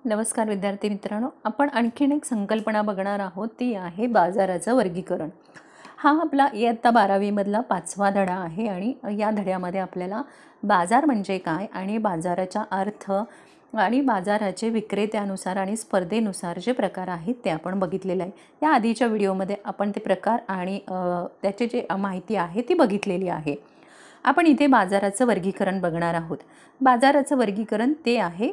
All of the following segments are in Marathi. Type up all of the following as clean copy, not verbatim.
नमस्कार विद्यार्थी मित्रांनो, आपण आणखीन एक संकल्पना बघणार आहोत, ती आहे बाजाराचं वर्गीकरण। हा आपला इयत्ता 12वी मधला 5वा धडा आहे आणि या धड्यामध्ये आपल्याला बाजार म्हणजे काय आणि बाजाराचा अर्थ आणि बाजाराचे विक्रेत्यानुसार आणि स्पर्धेनुसार जे प्रकार आहेत ते आपण बघितलेले आहे। या आधीच्या व्हिडिओमध्ये आपण ते प्रकार आणि त्याचे जे माहिती आहे ती बघितलेली आहे। आपण इथे बाजाराचं वर्गीकरण बघणार आहोत। बाजाराचं वर्गीकरण ते आहे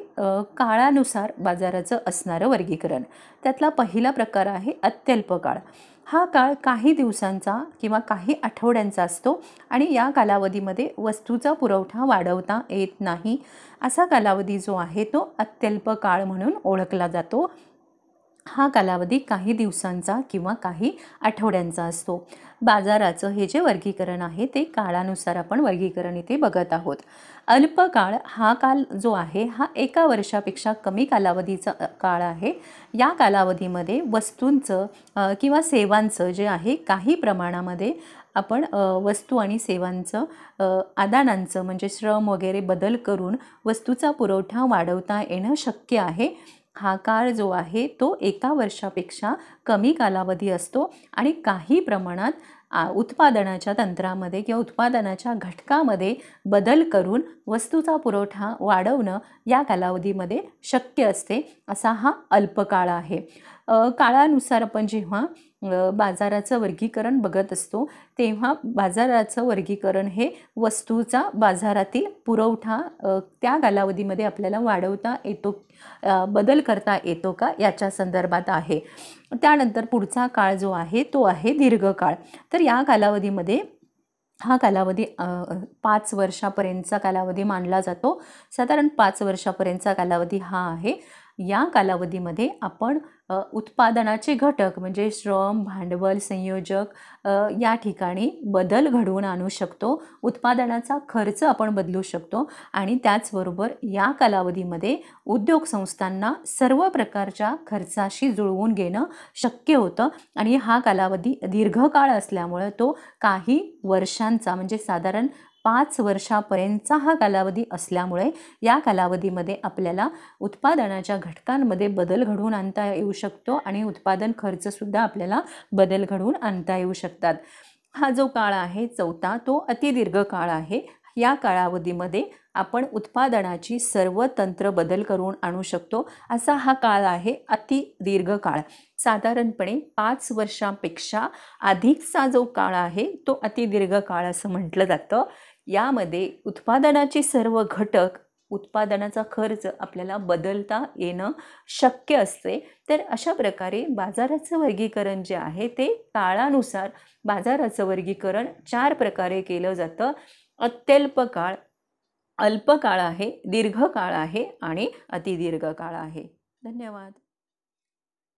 काळानुसार बाजाराचं असणारं वर्गीकरण। त्यातला पहिला प्रकार आहे अत्यल्प काळ। हा काळ काही दिवसांचा किंवा काही आठवड्यांचा असतो आणि या कालावधीमध्ये वस्तूचा पुरवठा वाढवता येत नाही। असा कालावधी जो आहे तो अत्यल्प काळ म्हणून ओळखला जातो। हा कालावधी काही दिवसांचा किंवा काही आठवड्यांचा असतो। बाजाराचं हे जे वर्गीकरण आहे ते काळानुसार आपण वर्गीकरण इथे बघत आहोत। अल्प काळ हा काल जो आहे हा एका वर्षापेक्षा कमी कालावधीचा काळ आहे। या कालावधीमध्ये वस्तूंचं किंवा सेवांचं जे आहे काही प्रमाणामध्ये आपण वस्तू आणि सेवांचं आदानांचं म्हणजे श्रम वगैरे बदल करून वस्तूचा पुरवठा वाढवता येणं शक्य आहे। हा काळ जो आहे तो एका वर्षापेक्षा कमी कालावधी असतो आणि काही प्रमाणात उत्पादनाच्या तंत्रामध्ये किंवा उत्पादनाच्या घटकामध्ये बदल करून वस्तूचा पुरवठा वाढवणं या कालावधीमध्ये शक्य असते। असा हा अल्प काळ आहे। काळानुसार आपण जेव्हा बाजाराचं वर्गीकरण बघत असतो तेव्हा बाजाराचं वर्गीकरण हे वस्तूचा बाजारातील पुरवठा त्या कालावधीमध्ये आपल्याला वाढवता येतो, बदल करता येतो का याच्या संदर्भात आहे। त्यानंतर पुढचा काळ जो आहे तो आहे दीर्घकाळ। तर या कालावधीमध्ये हा कालावधी 5 वर्षापर्यंतचा कालावधी मानला जातो। साधारण 5 वर्षापर्यंतचा कालावधी हा आहे। या कालावधीमध्ये आपण उत्पादनाचे घटक म्हणजे श्रम, भांडवल, संयोजक या ठिकाणी बदल घडवून आणू शकतो। उत्पादनाचा खर्च आपण बदलू शकतो आणि त्याचबरोबर या कालावधीमध्ये उद्योग संस्थांना सर्व प्रकारच्या खर्चाशी जुळवून घेणं शक्य होतं आणि हा कालावधी दीर्घकाळ असल्यामुळे तो काही वर्षांचा म्हणजे साधारण 5 वर्षापर्यंतचा हा कालावधी असल्यामुळे या कालावधीमध्ये आपल्याला उत्पादनाच्या घटकांमध्ये बदल घडवून आणता येऊ शकतो आणि उत्पादन खर्चसुद्धा आपल्याला बदल घडवून आणता येऊ शकतात। हा जो काळ आहे चौथा तो अतिदीर्घ काळ आहे। या कालावधीमध्ये आपण उत्पादनाची सर्व तंत्र बदल करून आणू शकतो। असा हा काळ आहे अतिदीर्घ काळ। साधारणपणे 5 वर्षांपेक्षा अधिकचा जो काळ आहे तो अतिदीर्घ काळ असं म्हटलं जातं। यामध्ये उत्पादनाचे सर्व घटक, उत्पादनाचा खर्च आपल्याला बदलता येणं शक्य असते। तर अशा प्रकारे बाजाराचं वर्गीकरण जे आहे ते काळानुसार बाजाराचं वर्गीकरण 4 प्रकारे केलं जातं। अत्यल्प काळ, अल्प काळ आहे, दीर्घ काळ आहे आणि अतिदीर्घ काळ आहे। धन्यवाद।